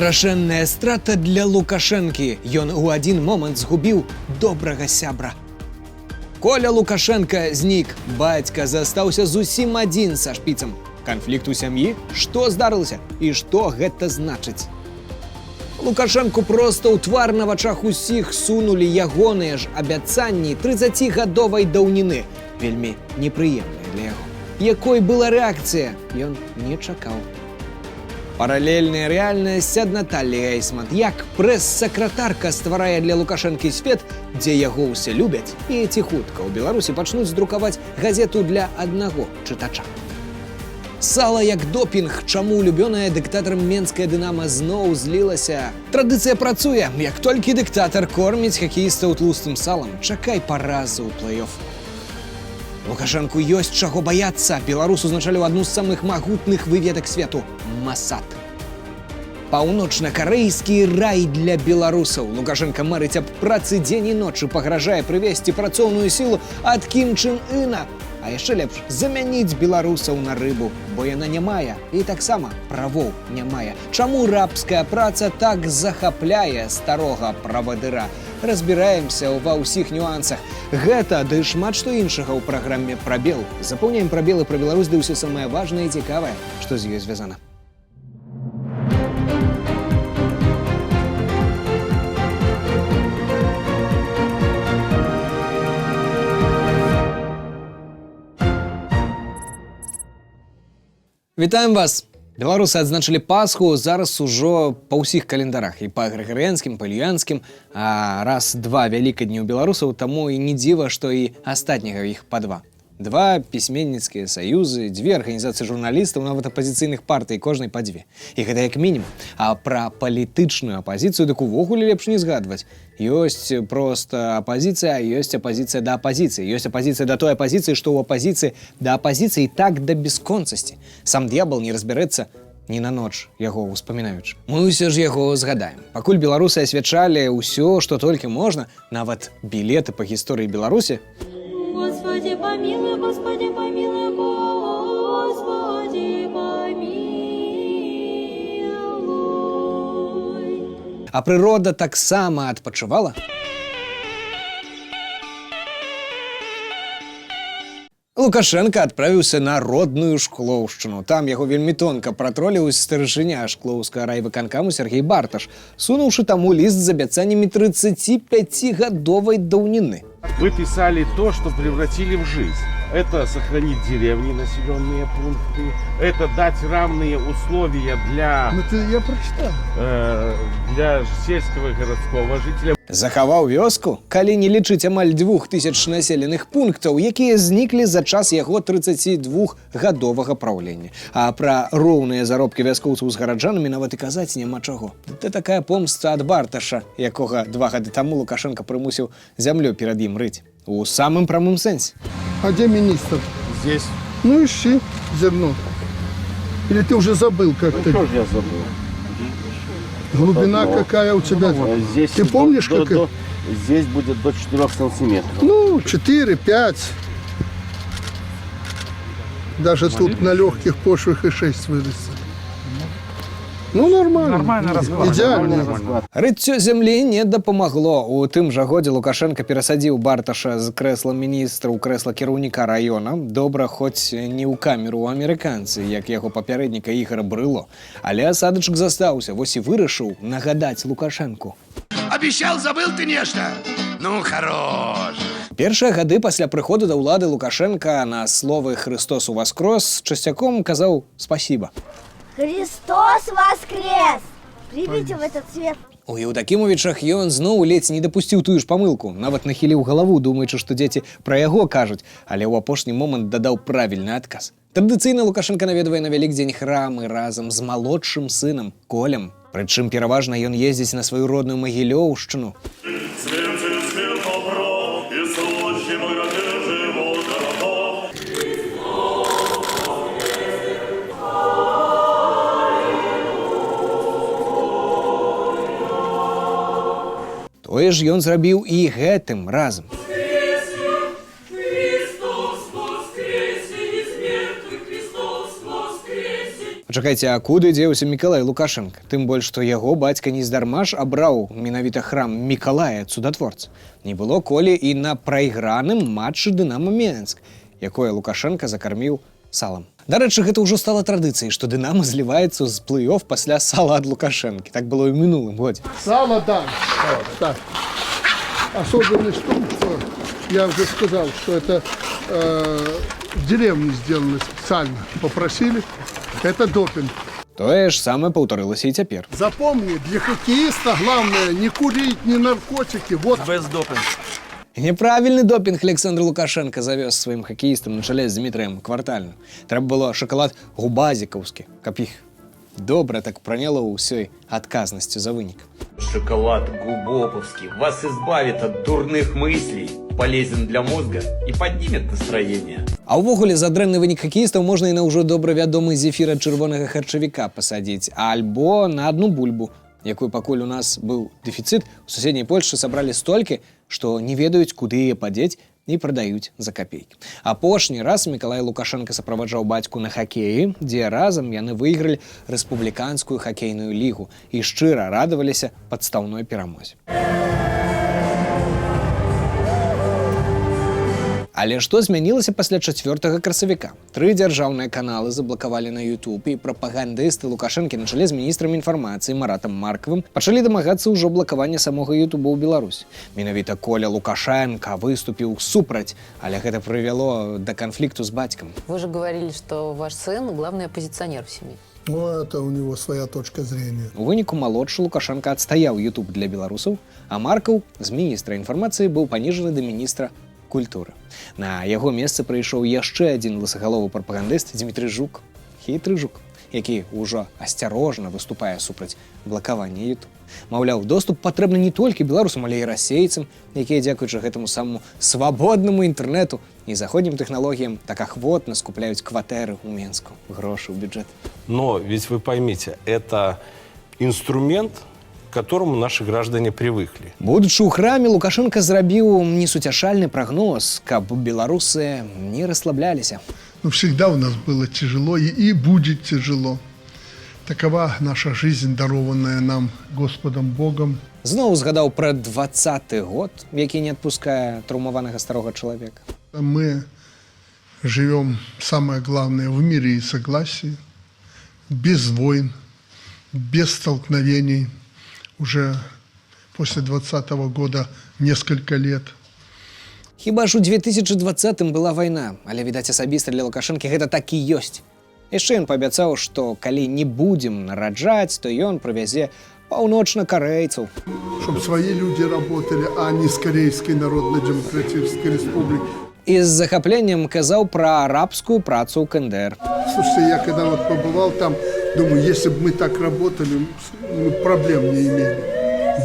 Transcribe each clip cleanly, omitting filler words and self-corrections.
Страшэнная страта для Лукашэнкі. Ён у адзін момант згубіў добрага сябра. Коля Лукашенко знік. Бацька застаўся зусім адзін са шпіцам. Канфлікт у сям'і? Што здарылася? І што гэта значыць? Лукашэнку проста ў твар на вачах усіх сунулі ягоныя ж абяцанні 30гадовай даўніны. Вельмі непрыемныя для яго. Якой была рэакцыя? Ён не чакаў. Паралельная рэальнасць ад Наталлі Гейсман. Як прэс-сакратарка стварае для Лукашэнкі свет, дзе яго ўсе любяць, і ці хутка ў Беларусі пачнуць друкаваць газету для аднаго чытача. Сала як допінг, чаму улюбёная дыктатарам менская дынама зноў злілася. Традыцыя працуе. Як толькі дыктатар корміць хакеістаў тлустым салам, чакай паразы ў плэй-оф. Лукашэнку ёсць чаго баяцца. Беларус узначаліў адну з самых магутных выведак свету – Масад. Паўночна-карэйскі рай для беларусаў. Лукашэнка марыць аб працы дзень і ночы, пагражае прывесці працоўную сілу ад Кім Чын Іна. А яшчэ лепш замяніць беларусаў на рыбу, бо яна не мае, і таксама правоў не мае. Чаму рабская праца так захапляе старога правадыра? Разбіраемся ва ўсіх нюансах. Гэта ды шмат што іншага ў праграме «Прабел». Запаўняем прабелы пра Беларусь ды ўсё самае важнае і цікавае, што з ёй звязана. Вітаем вас! Беларусы адзначылі Пасху зараз ужо па ўсіх календарах. І па грыгарыянскім, па юліянскім. А раз-два вялікадні ў беларусаў, таму і не дзіва, што і астатняга іх па два. Два пісьменніцкія саюзы, дзве арганізацыі журналістаў, нават апазіцыйных партый, кожнай па дзве. І гэта як мінімум. А пра палітычную апазіцыю дык увогуле лепш не згадваць. Ёсць проста апазіцыя, а ёсць апазіцыя да апазіцыі. Ёсць апазіцыя да той апазіцыі, што ў апазіцыі да апазіцыі так да бясконцасці. Сам д'ябал не разбярэцца ні на ноч, яго успамінаючы. Мы ўсё ж яго згадаем. Пакуль беларусы асвячалі ўсё, што толькі можна, нават білеты па гісторыі Беларусі, Господи, помилуй, Господи, помилуй, Господи, помилуй. А прырода таксама адпачывала. Лукашенко адправіўся на родную Шклоўшчыну. Там яго вельмі тонка пратроліў старшыня шклоўскага райвыканкаму Сергей Барташ, сунуўшы таму ліст з абяцаннямі 35гадовай даўніны. Вы писали то, что превратили в жизнь. Это сохранить деревни, населенные пункты, это дать равные условия для, я прочитал. Для сельского и городского жителя. Захаваў вёску, калі не лічыць амаль 2000 населеных пунктаў, якія зніклі за час яго 32гадовага праўлення. А пра роўныя заробкі вяскоўцаў з гараджанамі нават і казаць няма чаго. Гэта такая помста ад Барташа, якога 2 гады таму Лукашенко прымусіў зямлю перад ім рыць. У самым прамым сэнсе. А где министр? Здесь. Ну ищи зерно. Или ты уже забыл как-то? Что же я забыл? Глубина какая у тебя? Здесь ты помнишь, как это? Здесь будет до 4 сантиметров. Ну, 4-5. Даже тут на легких почвах и 6 вырастет. Ну, нормально. Нормально расклад. Идеально. Рыццё зямлі не дапамагло. У тым жа годзе Лукашенко перасадзіў Барташа з крэсла міністра ў крэсла кіраўніка раёна. Добра, хоць не ў камеру ў амерыканцы, як яго папярэдніка Ігора Брыло. Але асадачак застаўся, вось і вырашыў нагадаць Лукашэнку. Обещал, забыл ты нечто? Ну, хорош. Першыя гады пасля прыходу да ўлады Лукашенка на словы «Христос уваскрос» часцяком казаў «спасибо». Христос воскрес! Примите в этот свет. У Еўдакімовічах ён зноў ледзь не дапусціў тую ж памылку. Нават нахіліў галаву, думаючы, што дзеці пра яго кажуць, але ў апошні момант дадаў правільны адказ. Традыцыйна Лукашенко наведвае на Вялікдзень храмы разам з малодшым сынам Колем. Прычым пераважна ён ездзіць на сваю родную Магілёўшчыну. Тое ж ён зрабіў і гэтым разам. Пачакайце, а куды дзеўся Мікалай Лукашенка? Тым больш, што яго бацька нездарма ж абраў менавіта храм Мікалая цудатворца. Не было колі і на прайграным матчы Дынамо Менск, якое Лукашенка закарміў салам. Дарэчы, гэта ўжо стала традыцыяй, што Дынамо зліваецца з плэй-офф пасля сала ад Лукашэнкі. Так было і ў минулым годзе. Сало, да. Так. Особенность в том, что я уже сказал, что это в деревне сделано специально. Попросили. Это допинг. Тое ж самае паўтарылася і цяпер. Запомни, для хоккеиста главное не курить, не наркотики. Вот. Без допинг. Няправільны допінг Александр Лукашенко завёз сваім хакеістам на чале з Дмітрыем Квартальным. Трэба было шакалад губазікаўскі, каб іх добра так праняло ўсёй адказнасцю за вынік. Шоколад Губоповский вас избавит от дурных мыслей, полезен для мозга и поднимет настроение. А ўвогуле за дрэнны вынік хакеістаў можна і на ўжо добра вядомы зефір ад чырвонага харчавіка пасадзіць, альбо на адну бульбу, якую пакуль у нас быў дэфіцыт, у суседняй Польшчы сабралі столькі, што не ведаюць, куды яе падзець і прадаюць за капейкі. Апошні раз Мікалай Лукашенка сапроваджаў бацьку на хакеі, дзе разам яны выйгралі рэспубліканскую хакейную лігу і шчыра радаваліся падстаўной перамозе. Але што змянілася пасля 4 красавіка? 3 дзяржаўныя каналы заблакавалі на YouTube, і прапагандысты Лукашэнкі на чале з міністрам інфармацыі Маратам Маркавым пачалі дамагацца ўжо блакавання самога YouTube ў Беларусі. Менавіта Коля Лукашенко выступіў супраць, але гэта прывяло да канфлікту з бацькам. Вы же говорили, что ваш сын главный оппозиционер в семье. Ну, это у него своя точка зрения. У выніку малодшы Лукашенко адстаяў YouTube для беларусаў, а Маркаў з міністра інфармацыі быў паніжаны да міністра культуры. На яго месцы прыйшоў яшчэ адзін лысагаловы прапагандыст Дмітрый Жук, хітры Жук, які ўжо асцярожна выступае супраць блакавання YouTube. Маўляў, доступ патрэбны не толькі беларусам, але і расейцам, якія, дзякуючы гэтаму самому свабоднаму інтэрнэту і заходнім тэхналогіям, так ахвотна скупляюць кватэры ў Менску, грошы ў бюджэт. Но ведь вы поймите, это инструмент, к которому наши граждане привыкли. Будучы ў храме, Лукашенко зрабіў несуцяшальны прагноз, каб беларусы не расслабляліся. Но всегда у нас было тяжело и будет тяжело. Такова наша жизнь, дарованная нам Господом Богом. Зноў згадаў пра 20-й год, які не адпускае траўмаванага старога чалавека. Мы живем, самое главное, в мире и согласии, без войн, без столкновений. Уже после 20-го года несколько лет. Хіба ж у 2020-м была вайна, але, відаць, асабіста для Лукашэнкі гэта так і ёсць. Яшчэ ён паабяцаў, што калі не будзем нараджаць, то ён прывязе паўночна-карэйцаў. Чтобы свои люди работали, а не с Корейской Народно-Демократической Республики. І з захапленнем казаў пра арабскую працу ў КНДР. Слушайте, я когда вот побывал там, думаю, если бы мы так работали, мы проблем не имели.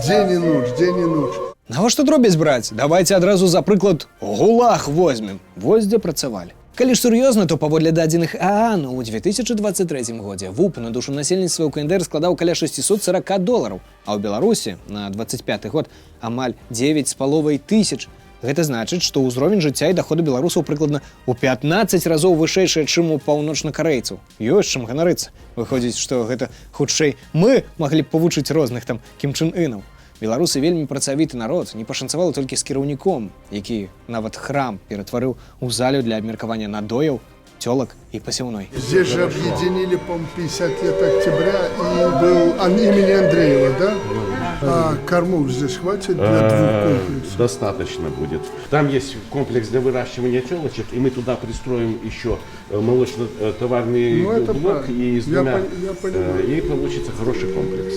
День и ночь, день и ночь. Навошта дробязь браць? Давайте адразу, за прыклад, ГУЛАГ возьмем. Вось дзе працавалі. Калі ж сур'ёзна, то паводле дадзеных ААН у 2023 годзе ВУП на душу насельніцтва ў КНДР складаў каля $640, а ў Беларусі на 25 год амаль 9,5 тысяч. Гэта значыць, што ўзровень жыцця і даходу беларусаў прыкладна ў 15 разоў вышэйшыя, чым у паўночна-карэйцаў. Ёсць чым ганарыцца. Выходзіць, што гэта хутчэй мы маглі б павучыць розных там Кім Чын Ынаў. Беларусы вельмі працавіты народ, не пашанцавала толькі з кіраўніком, які нават храм ператварыў у залю для абмеркавання надояў, тёлак і пасяўной. Здесь же объединили, по-моему, 50 лет октября и был имени Андреева, да? А кормов здесь хватит для 2 комплексов? Достаточно будет. Там есть комплекс для выращивания телочек, и мы туда пристроим еще молочно-товарный блок, и с двумя, и получится хороший комплекс.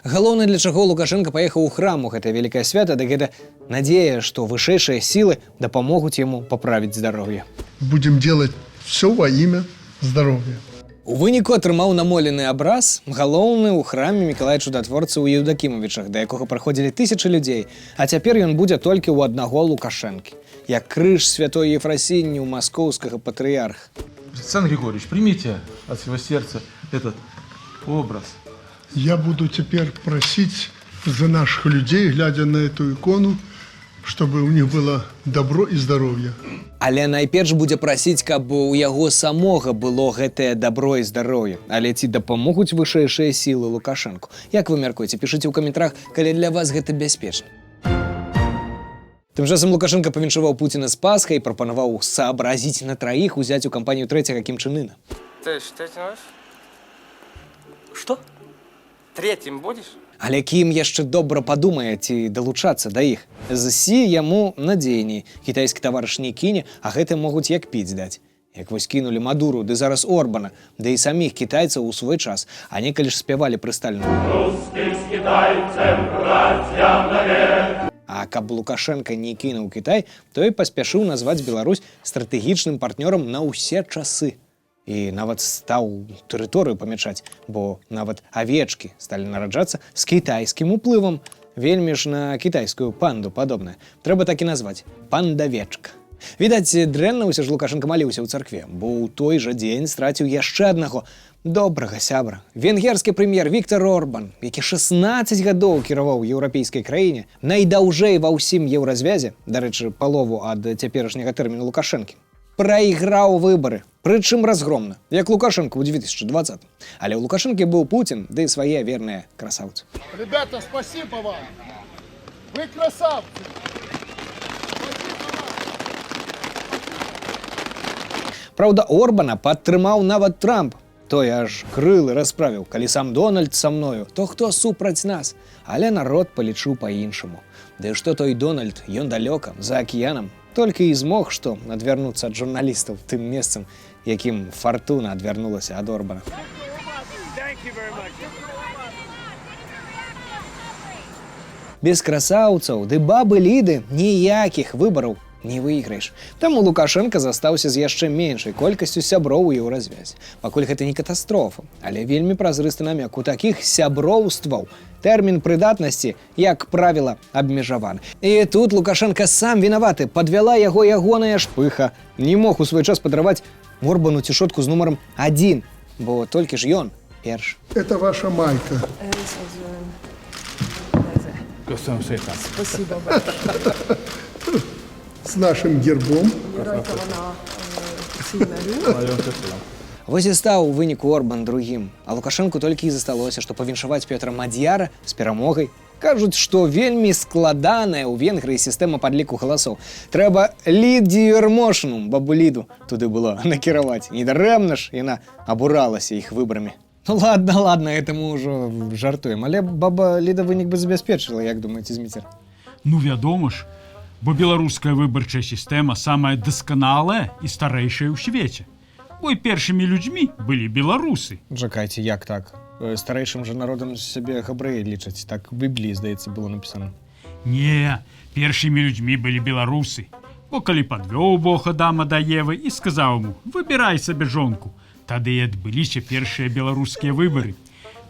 Галоўнае, для чаго Лукашенко паехаў у храм у гэтае вялікае свята, дык гэта надзея, што вышэйшыя сілы дапамогуць яму паправіць здароўе. Будем делать все во имя здоровья. У выніку атрымаў намолены абраз, галоўны ў храме Мікалая Чудатворцы ў Еўдакімавічах, да якога праходзілі тысячы людзей, а цяпер ён будзе толькі ў аднаго Лукашэнкі, як крыж святой Ефрасіні ў маскоўскага патрыярха. Александр Григорьевич, примите от всего сердца этот образ. Я буду теперь просить за наших людей, глядя на эту икону, чтобы у них было добро и здоровье. Але найперш будзе прасіць, каб у яго самога было гэтае дабро і здароўе. Але ці дапамогуць вышэйшыя сілы Лукашэнку? Як вы мяркуеце? Пішыце ў каментарах, калі для вас гэта бяспечна. Тым часам Лукашенко павіншаваў Пуціна з Пасхай і прапанаваў саабразіць на траіх узяць у кампанію трэцяга Кім Чен Ына. Ты что делаешь? Что? Третьим будешь? Але Кім яшчэ добра падумае, ці далучацца да іх. З Сі яму надзейней. Кітайскі таварыш не кіне, а гэты могуць як піць даць. Як вось кінулі Мадуру, ды зараз Орбана, да і саміх кітайцаў у свой час, а некалі ж спявалі пры Сталіну. Русскім з кітайцем брат'ям навек. А каб Лукашенко не кінуў Кітай, то і паспяшыў назваць Беларусь стратэгічным партнёрам на ўсе часы. І нават стаў тэрыторыю памячаць, бо нават авечкі сталі нараджацца з кітайскім уплывам. Вельмі ж на кітайскую панду падобнае. Трэба так і назваць – пандавечка. Відаць, дрэнна ўсё ж Лукашенко маліўся ў царкве, бо ў той жа дзень страціў яшчэ аднаго добрага сябра. Венгерскі прэм'ер Віктор Орбан, які 16 гадоў кіраваў еўрапейскай краіне, найдаўжэй ва ўсім еўразвязе, дарэчы, палову ад цяперашняга тэрміну Лукашэнкі, прайграў выбары, прычым разгромна, як Лукашенко ў 2020. Але ў Лукашэнкі быў Путін, ды і свае верныя красавцы. Ребята, спасибо вам! Вы красавцы! Праўда, Орбана падтрымаў нават Трамп. Той аж крылы расправіў, калі сам Дональд са мною, то хто супраць нас? Але народ палічыў па-іншаму. Ды што той Дональд, ён далёка, за акіянам, толькі і змог, што адвярнуцца ад журналістаў тым месцам, якім фартуна адвярнулася ад Орбана. Без красаўцаў ды бабы Ліды ніякіх выбараў не выйграеш. Таму Лукашенко застаўся з яшчэ меншай колькасцю сяброў у еўразвязе. Пакуль гэта не катастрофа, але вельмі празрысты намек. У такіх сяброўстваў тэрмін прыдатнасці, як правіла, абмежаваны. І тут Лукашенко сам вінаваты, падвяла яго ягоная шпыха. Не мог у свой час падараваць Орбану цішотку з нумарам 1, бо толькі ж ён перш. Это ваша майка. Спасибо. С нашим гербом. Вось і стаў у выніку Орбан другім, а Лукашэнку толькі і засталося, што павіншаваць Пётра Мадзяра з перамогай. Кажуць, што вельмі складаная ў Венгрыі сістэма падліку галасоў. Трэба лідзіермошну, бабу Ліду, туды было накіраваць. Недарэмна ж яна абуралася іх выбарамі. Ну ладно, это мы ўжо жартуем, але баба Ліда вынік бы забяспечыла, як думаеце, Зміцер? Ну, вядома ж, бо беларуская выбарчая сістэма самая дасканалая і старэйшая ў свеце. Бо і першымі людзьмі былі беларусы. Чакайце, як так? Старэйшым жа народам сябе габрэі лічаць. Так у Бібліі, здаецца, было напісана. Не, першымі людзьмі былі беларусы. Бо калі падвёў Бог Адама да Евы і сказаў ему: «Выбірай сабе жонку», тады і адбыліся першыя беларускія выбары.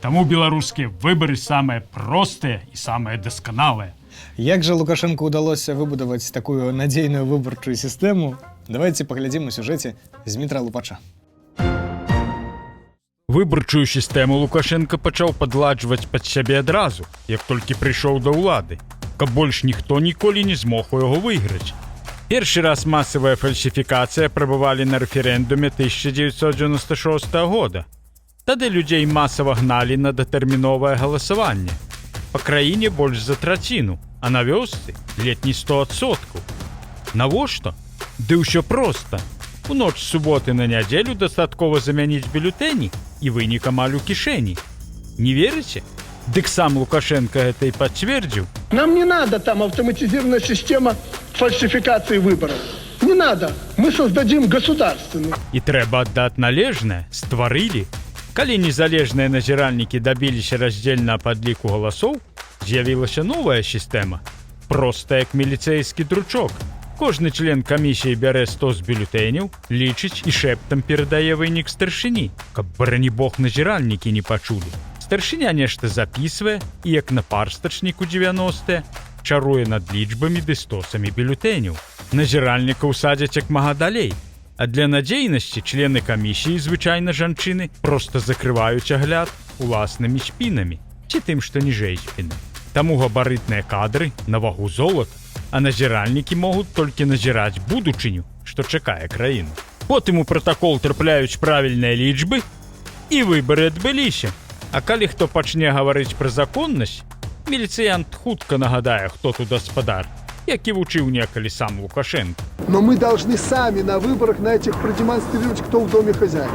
Таму беларускія выбары самыя простыя і самыя дасканалыя. Як жа Лукашенку ўдалося выбудаваць такую надзейную выбарчую сістэму? Давайте паглядзім у сюжэце Змітра Лупача. Выбарчую сістэму Лукашенко пачаў падладжваць пад сябе адразу, як толькі прыйшоў да ўлады, каб больш ніхто ніколі не змог у яго выйграць. Першы раз масавая фальсіфікацыя прабывалі на рэферэндуме 1996 года. Тады людзей масава гналі на датэрміновае галасаванне. Па краіне больш за траціну, а на вёсцы ледь не 100%. Навошта? Ды ўсё проста. У ноч з суботы на нядзелю дастаткова замяніць бюлетэні і вынік амаль у кішэні. Не верыце? Дык сам Лукашенко гэта і пацвердзіў. Нам не надо там автоматизированная система фальсификации выборов. Не надо. Мы создадим государственный. І трэба аддаць належнае, стварылі. Калі незалежныя назіральнікі дабіліся раздзельна падліку галасоў, з'явілася новая сістэма. Проста як міліцэйскі дручок. Кожны член камісіі бярэ 100 з бюлетэняў, лічыць і шэптам перадае вынік старшыні, каб, барані Бог, назіральнікі не пачулі. Старшыня нешта запісвае і, як на парстачніку 90-е, чаруе над лічбамі ды стосамі бюлетэняў. Назіральніка ўсадзяць як мага далей. А для надзейнасці члены камісіі, звычайна жанчыны, проста закрываюць агляд уласнымі спінамі ці тым, што ніжэй спіны. Таму габарытныя кадры на вагу золата А назіральнікі могуць толькі назіраць будучыню, што чакае краіну. Потым у пратакол трапляюць правільныя лічбы, і выбары адбыліся. А калі хто пачне гаварыць пра законнасць, міліцыянт хутка нагадае, хто тут гаспадар, як і вучыў некалі сам Лукашенко. Но мы должны сами на выборах на этих продемонстрировать, кто в доме хозяин.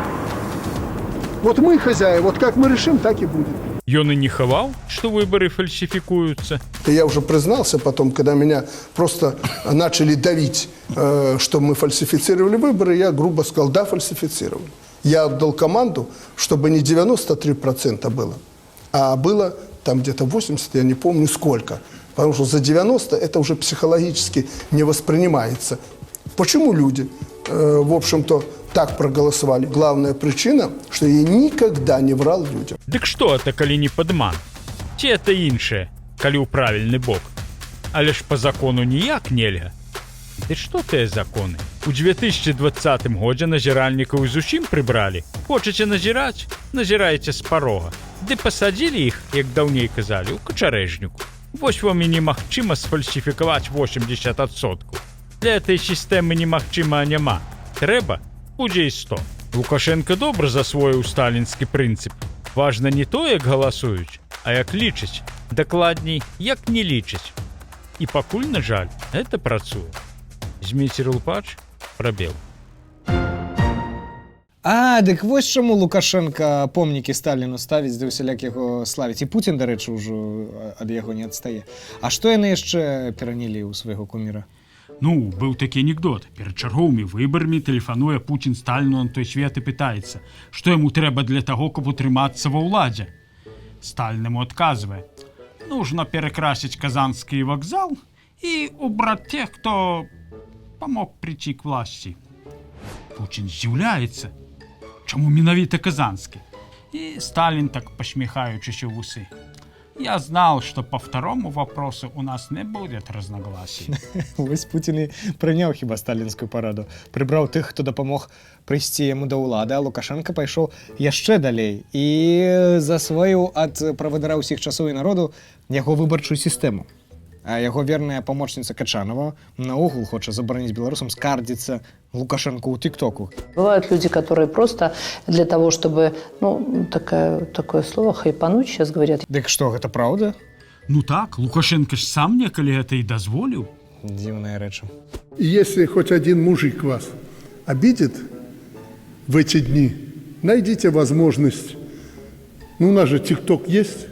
Вот мы хозяин, вот как мы решим, так и будет. Ён і не хаваў, што выбары фальсификуются. Я уже признался потом, когда меня просто начали давить, что мы фальсифицировали выборы, я грубо сказал, да, фальсифицировали. Я отдал команду, чтобы не 93% было, а было там где-то 80, я не помню сколько. Потому что за 90 это уже психологически не воспринимается. Почему люди, в общем-то, так проголосовали? Главная причина, что я никогда не врал людям. Дык што это, калі не падман? Ці это іншае, калі ў правільны бок? Але ж па закону ніяк нельга. Ды што тыя законы? У 2020 годзе назіральнікаў зусім прыбралі. Хочаце назіраць? Назіраеце з парога. Ды пасадзілі іх, як даўней казалі, у качарэжніку. Вось вам і немагчыма сфальсифікаваць 80%. Для этой сістэмы немагчыма няма. Трэба, будзе і 100. Лукашенко добра засвоіў сталінскі прынцып. Важна не то, як галасуюць, а як лічаць. Дакладней, як не лічаць. І пакуль, на жаль, гэта працуе. Зміцер Лупач, прабел. А, дык вось чаму Лукашенко помнікі Сталіну ставіць, ды ўсяляк яго славіць. І Пуцін, дарэчы, ўжо ад яго не адстае. А што яны яшчэ перанялі ў свайго куміра? Ну, быў такі анекдот. Перад чарговымі выбарамі тэлефануе Пуцін Сталіну на той свет і пытаецца, што яму трэба для таго, каб утрымацца ва ўладзе. Сталін яму адказвае: нужно перакрасіць Казанскі вакзал і убраць тех, хто помог прийти к власти. Пуцін здзіўляецца, чаму менавіта Казанскі. І Сталін, так посміхаючыся ў вусы: я знал, что по второму вопросу у нас не будет разногласий. Вось Пуцін і прыняў хіба сталінскую параду. Прыбраў тых, хто дапамог прыйсці яму да ўлады, а Лукашенко пайшоў яшчэ далей і засвоіў ад правадыра ўсіх часоў і народу яго выбарчую сістэму. А яго верная памочніца Качанова наогул хоча забараніць беларусам скардзіцца Лукашенко ў ТикТоку. Бывают люди, которые просто для того, чтобы, такое слово, хайпануть, сейчас говорят. Дык што, гэта праўда? Ну так, Лукашенко ж сам некалі гэта і дазволіў. Дзіўная рэч. И если хоть один мужик вас обидит в эти дни, найдите возможность. У нас же ТикТок есть.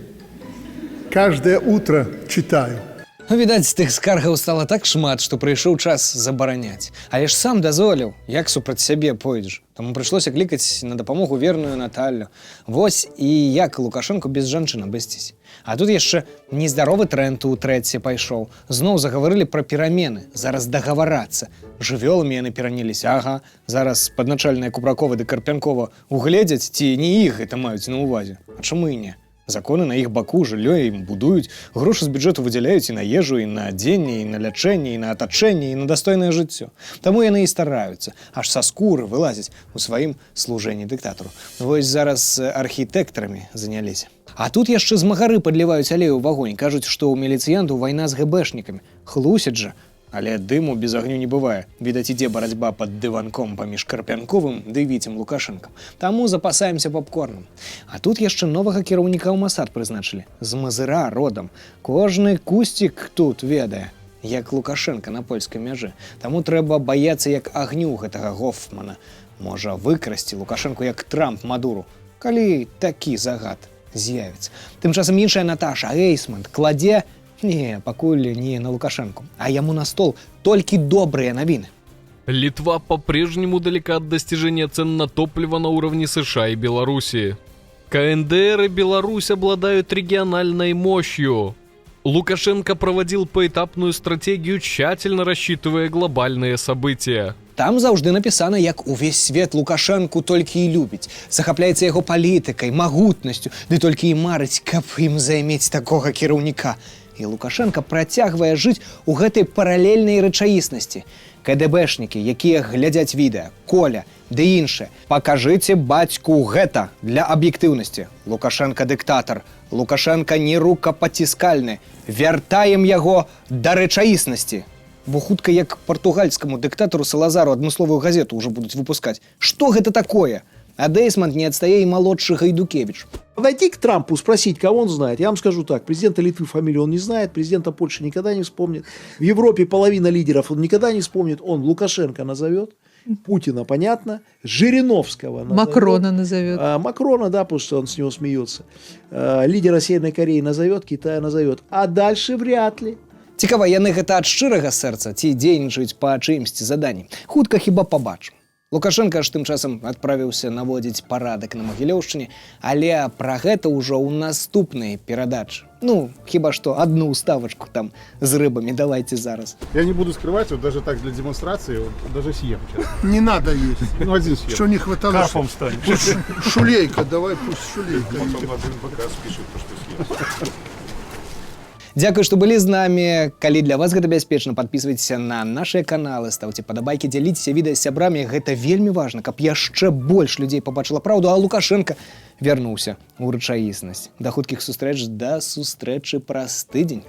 Каждое утро читаю. Відаць, тых скаргаў стала так шмат, што прыйшоў час забараняць. Але ж сам дазволіў, як супраць сябе пойдзеш. Таму прыйшлося клікаць на дапамогу верную Наталлю. Вось і як Лукашенко без жанчын абысціся. А тут яшчэ нездаровы тренд у трэці пайшоў. Зноў загаварылі пра перамены, зараз дагаварацца. Жывёламі яны пераняліся, ага. Зараз падначальныя Купракова ды Карпянкова угледзяць, ці не іх гэта маюць на ўвазе. А чаму і не? Законы на іх баку, жыллё ім будуюць, грошы з бюджэту выдзяляюць і на ежу, і на адзенне, і на лячэнне, і на атачэнне, і на дастойнае жыццё. Таму яны і стараюцца, аж са скуры вылазяць у сваім служэнні дыктатару. Вось зараз архітэктарамі заняліся. А тут яшчэ змагары падліваюць алею ў вагонь, кажуць, што ў міліцыянту вайна з гэбэшнікамі. Хлусяць жа. Але дыму без агню не бывае. Відаць, ідзе барацьба пад дыванком паміж Карпянковым ды Віцем Лукашэнкам. Таму запасаемся попкорном. А тут яшчэ новага кіраўніка ў Масад прызначылі. З Мазыра родам. Кожны кусцік тут ведае, як Лукашенка на польскай мяжы. Таму трэба баяцца як агню гэтага Гофмана. Можа выкрасці Лукашенку як Трамп Мадуру, калі такі загад з'явіцца. Тым часам іншая Наташа Эйсмонт кладзе не, пакуль не на Лукашенку, а яму на стол толькі добрыя навіны. Литва по-прежнему далека от достижения цен на топливо на уровне США и Белоруссии. КНДР и Беларусь обладают региональной мощью. Лукашенко проводил поэтапную стратегию, тщательно рассчитывая глобальные события. Там заўжды напісана, як увесь свет Лукашенку толькі і любіць, захапляецца яго палітыкай, магутнасцю, ды толькі і марыць, каб ім займець такога кіраўніка. І Лукашенко працягвае жыць у гэтай паралельнай рэчаіснасці. КДБшнікі, якія глядзяць відэа, Коля ды іншыя, пакажыце бацьку гэта для аб'ектыўнасці. Лукашенко дыктатар, Лукашенко не рукапаціскальны, вяртаем яго да рэчаіснасці. Бо хутка як партугальскаму дыктатару Салазару адмысловую газету ўжо будуць выпускаць. Што гэта такое? А Дейсмонд не отстае и молодший Гайдукевич. Подойти к Трампу, спросить, кого он знает. Я вам скажу так, президента Литвы фамилию он не знает, президента Польши никогда не вспомнит. В Европе половина лидеров он никогда не вспомнит. Он Лукашенко назовет, Путина, понятно, Жириновского назовет. Макрона назовет. Макрона, да, потому что он с него смеется. Лидера Северной Кореи назовет, Китая назовет. А дальше вряд ли. Цікава, яны гэта ад шчырага сэрца ці дзейнічаюць па чыімсьці заданні. Хутка хіба пабачым. Лукашенко ж тым часам адправіўся наводзіць парадак на Магілёўшчыне, але пра гэта ўжо ў наступнай перадачы. Ну, хіба што одну уставочку там з рыбами давайте зараз. Я не буду скрывать, вот даже так для демонстрации, вот, даже съем. Не надо есть. Ну, один съем. Что не хватало? Карпом станет. Шулейка, давай пусть шулейка. Вот он один показ пишет, то, что съел. Дзякуй, што былі з намі. Калі для вас гэта бяспечна, подписывайтеся на нашыя каналы, ставце падабайкі, дзяліцеся відэа з сябрамі. Гэта вельмі важна, каб яшчэ больш людзей пабачыла праўду, а Лукашенко вярнуўся ў рэчаіснасць. Да хуткіх сустрэч, да сустрэчы праз тыдзень.